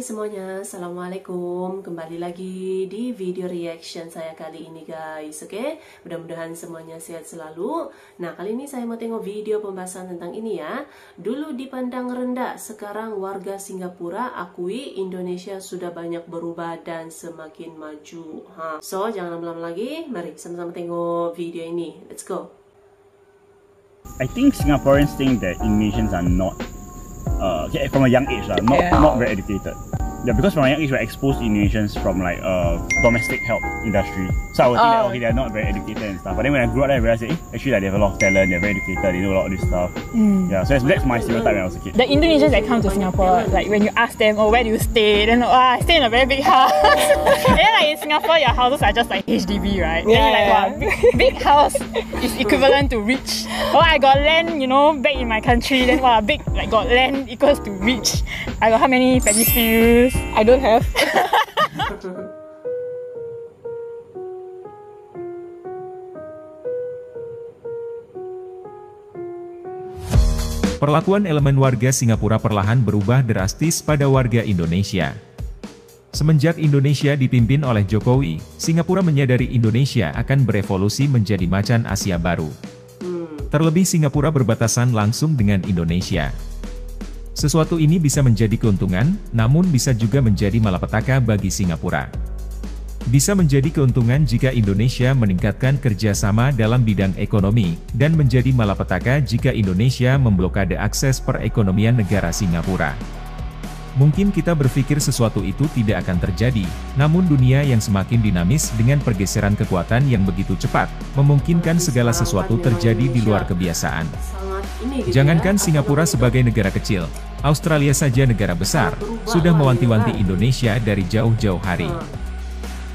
semuanya, Assalamualaikum. Kembali lagi di video reaction saya kali ini guys. Oke, mudah-mudahan semuanya sehat selalu. Nah, kali ini saya mau tengok video pembahasan tentang ini ya. Dulu dipandang rendah, sekarang warga Singapura akui Indonesia sudah banyak berubah dan semakin maju. So, jangan lama-lama lagi, mari sama-sama tengok video ini. Let's go. I think Singaporeans think that Indonesians are not from a young age, not very educated. Yeah, because from a young age we're exposed to Indonesians from like domestic help industry. So I would think that okay, they're not very educated and stuff. But then when I grew up, I realized actually like, they have a lot of talent, they're very educated, they know a lot of this stuff. Yeah, so that's my stereotype when I was a kid. The Indonesians that come to Singapore, like when you ask them, oh, where do you stay? Then I stay in a very big house. And then like in Singapore, your houses are just like HDB, right? Yeah. Then you're like, wow, big house is equivalent to rich. Oh, I got land, you know, back in my country. Then wow, big like got land equals to rich. I got how many paddy fields? I don't have. Perlakuan elemen warga Singapura perlahan berubah drastis pada warga Indonesia. Semenjak Indonesia dipimpin oleh Jokowi, Singapura menyadari Indonesia akan berevolusi menjadi macan Asia baru. Terlebih Singapura berbatasan langsung dengan Indonesia. Sesuatu ini bisa menjadi keuntungan, namun bisa juga menjadi malapetaka bagi Singapura. Bisa menjadi keuntungan jika Indonesia meningkatkan kerjasama dalam bidang ekonomi, dan menjadi malapetaka jika Indonesia memblokade akses perekonomian negara Singapura. Mungkin kita berpikir sesuatu itu tidak akan terjadi, namun dunia yang semakin dinamis dengan pergeseran kekuatan yang begitu cepat, memungkinkan segala sesuatu terjadi di luar kebiasaan. Jangankan Singapura sebagai negara kecil, Australia saja negara besar, sudah mewanti-wanti Indonesia dari jauh-jauh hari.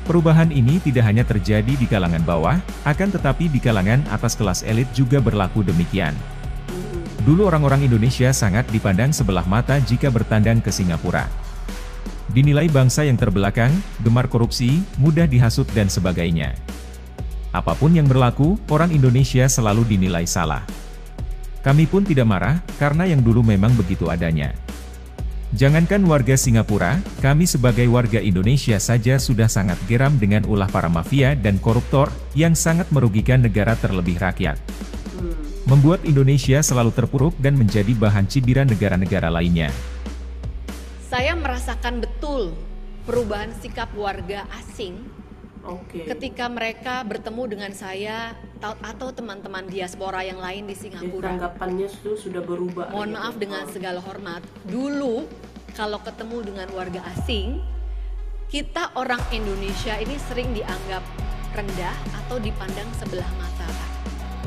Perubahan ini tidak hanya terjadi di kalangan bawah, akan tetapi di kalangan atas kelas elit juga berlaku demikian. Dulu orang-orang Indonesia sangat dipandang sebelah mata jika bertandang ke Singapura. Dinilai bangsa yang terbelakang, gemar korupsi, mudah dihasut dan sebagainya. Apapun yang berlaku, orang Indonesia selalu dinilai salah. Kami pun tidak marah, karena yang dulu memang begitu adanya. Jangankan warga Singapura, kami sebagai warga Indonesia saja sudah sangat geram dengan ulah para mafia dan koruptor, yang sangat merugikan negara terlebih rakyat. Membuat Indonesia selalu terpuruk dan menjadi bahan cibiran negara-negara lainnya. Saya merasakan betul perubahan sikap warga asing ketika mereka bertemu dengan saya atau teman-teman diaspora yang lain di Singapura. Tanggapannya sudah berubah. Mohon maaf dengan segala hormat. Dulu kalau ketemu dengan warga asing, kita orang Indonesia ini sering dianggap rendah atau dipandang sebelah mata, Pak.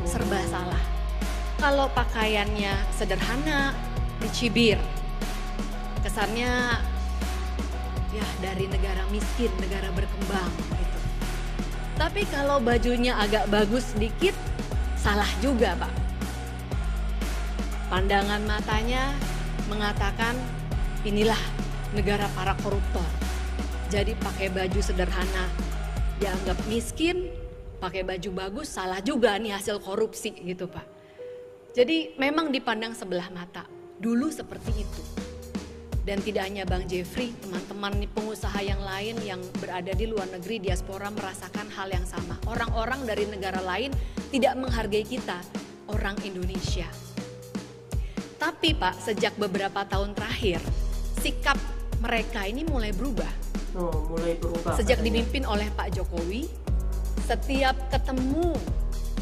Serba salah. Kalau pakaiannya sederhana, dicibir. Kesannya ya dari negara miskin, negara berkembang gitu. Tapi kalau bajunya agak bagus sedikit, salah juga, Pak. Pandangan matanya mengatakan inilah negara para koruptor. Jadi pakai baju sederhana dianggap miskin, pakai baju bagus salah juga nih hasil korupsi gitu, Pak. Jadi memang dipandang sebelah mata. Dulu seperti itu. Dan tidak hanya Bang Jeffrey, teman-teman pengusaha yang lain yang berada di luar negeri diaspora merasakan hal yang sama. Orang-orang dari negara lain tidak menghargai kita, orang Indonesia. Tapi Pak, sejak beberapa tahun terakhir, sikap mereka ini mulai berubah. Mulai berubah. Sejak dipimpin oleh Pak Jokowi, setiap ketemu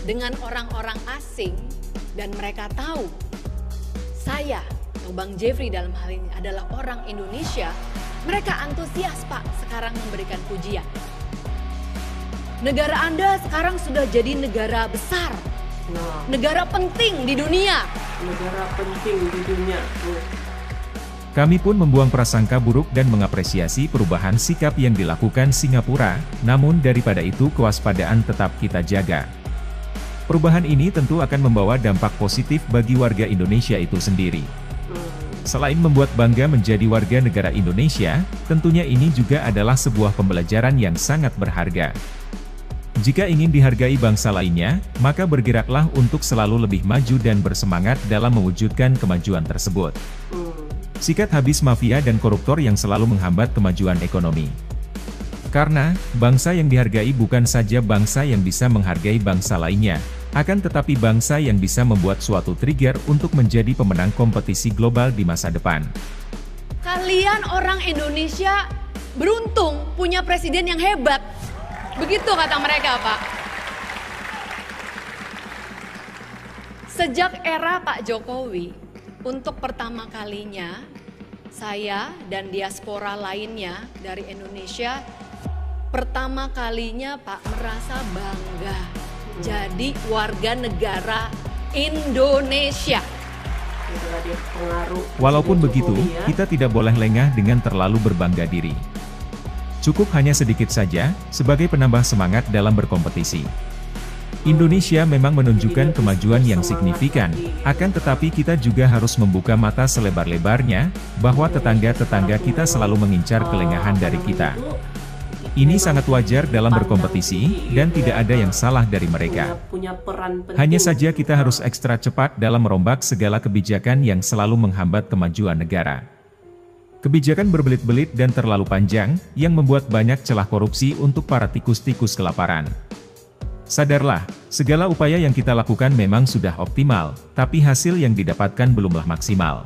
dengan orang-orang asing dan mereka tahu saya atau Bang Jeffrey dalam hal ini adalah orang Indonesia, mereka antusias Pak sekarang memberikan pujian. Negara Anda sekarang sudah jadi negara besar, negara penting di dunia. Negara penting di dunia. Kami pun membuang prasangka buruk dan mengapresiasi perubahan sikap yang dilakukan Singapura, namun daripada itu kewaspadaan tetap kita jaga. Perubahan ini tentu akan membawa dampak positif bagi warga Indonesia itu sendiri. Selain membuat bangga menjadi warga negara Indonesia, tentunya ini juga adalah sebuah pembelajaran yang sangat berharga. Jika ingin dihargai bangsa lainnya, maka bergeraklah untuk selalu lebih maju dan bersemangat dalam mewujudkan kemajuan tersebut. Sikat habis mafia dan koruptor yang selalu menghambat kemajuan ekonomi. Karena, bangsa yang dihargai bukan saja bangsa yang bisa menghargai bangsa lainnya, akan tetapi bangsa yang bisa membuat suatu trigger untuk menjadi pemenang kompetisi global di masa depan. Kalian orang Indonesia beruntung punya presiden yang hebat. Begitu kata mereka, Pak. Sejak era Pak Jokowi, untuk pertama kalinya, saya dan diaspora lainnya dari Indonesia, pertama kalinya Pak merasa bangga jadi warga negara Indonesia. Walaupun begitu, kita tidak boleh lengah dengan terlalu berbangga diri. Cukup hanya sedikit saja, sebagai penambah semangat dalam berkompetisi. Indonesia memang menunjukkan kemajuan yang signifikan, akan tetapi kita juga harus membuka mata selebar-lebarnya, bahwa tetangga-tetangga kita selalu mengincar kelengahan dari kita. Ini sangat wajar dalam berkompetisi, dan tidak ada yang salah dari mereka. Hanya saja kita harus ekstra cepat dalam merombak segala kebijakan yang selalu menghambat kemajuan negara. Kebijakan berbelit-belit dan terlalu panjang, yang membuat banyak celah korupsi untuk para tikus-tikus kelaparan. Sadarlah, segala upaya yang kita lakukan memang sudah optimal, tapi hasil yang didapatkan belumlah maksimal.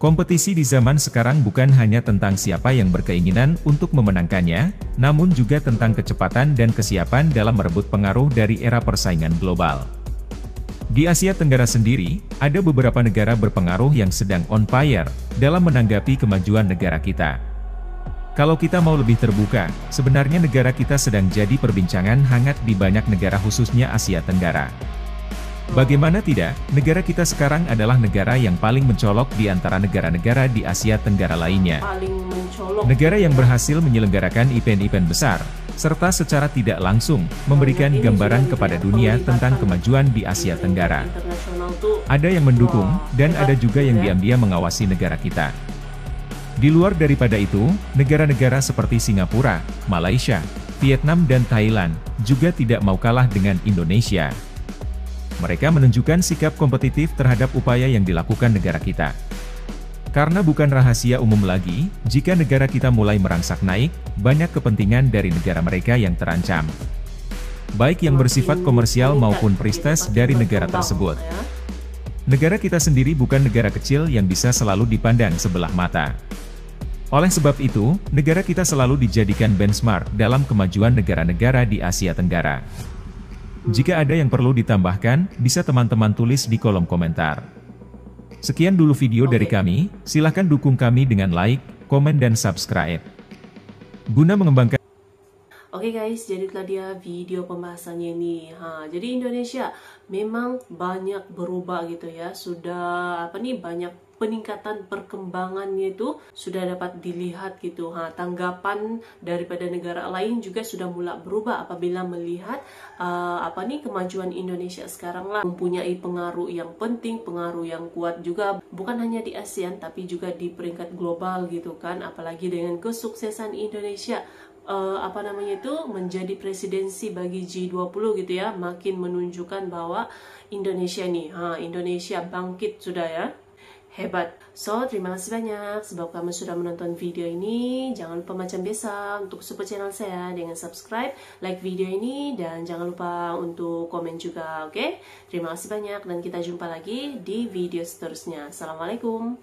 Kompetisi di zaman sekarang bukan hanya tentang siapa yang berkeinginan untuk memenangkannya, namun juga tentang kecepatan dan kesiapan dalam merebut pengaruh dari era persaingan global. Di Asia Tenggara sendiri, ada beberapa negara berpengaruh yang sedang on fire dalam menanggapi kemajuan negara kita. Kalau kita mau lebih terbuka, sebenarnya negara kita sedang jadi perbincangan hangat di banyak negara khususnya Asia Tenggara. Bagaimana tidak, negara kita sekarang adalah negara yang paling mencolok di antara negara-negara di Asia Tenggara lainnya. Negara yang berhasil menyelenggarakan event-event besar, serta secara tidak langsung, memberikan gambaran kepada dunia tentang kemajuan di Asia Tenggara. Ada yang mendukung, dan ada juga yang diam-diam mengawasi negara kita. Di luar daripada itu, negara-negara seperti Singapura, Malaysia, Vietnam dan Thailand, juga tidak mau kalah dengan Indonesia. Mereka menunjukkan sikap kompetitif terhadap upaya yang dilakukan negara kita. Karena bukan rahasia umum lagi, jika negara kita mulai merangsak naik, banyak kepentingan dari negara mereka yang terancam. Baik yang bersifat komersial maupun prestis dari negara tersebut. Negara kita sendiri bukan negara kecil yang bisa selalu dipandang sebelah mata. Oleh sebab itu, negara kita selalu dijadikan benchmark dalam kemajuan negara-negara di Asia Tenggara. Jika ada yang perlu ditambahkan, bisa teman-teman tulis di kolom komentar. Sekian dulu video dari kami, silahkan dukung kami dengan like, komen dan subscribe. Guna mengembangkan. Oke guys, jadi itulah dia video pembahasannya ini. Jadi Indonesia memang banyak berubah gitu ya. Sudah banyak peningkatan perkembangannya itu sudah dapat dilihat gitu. Tanggapan daripada negara lain juga sudah mulai berubah apabila melihat kemajuan Indonesia sekarang lah mempunyai pengaruh yang penting, pengaruh yang kuat juga bukan hanya di ASEAN tapi juga di peringkat global gitu kan. Apalagi dengan kesuksesan Indonesia menjadi presidensi bagi G20 gitu ya, makin menunjukkan bahwa Indonesia nih, Indonesia bangkit sudah ya. Hebat. So, terima kasih banyak sebab kamu sudah menonton video ini. Jangan lupa macam biasa untuk support channel saya dengan subscribe, like video ini, dan jangan lupa untuk komen juga, oke? Terima kasih banyak dan kita jumpa lagi di video seterusnya. Assalamualaikum.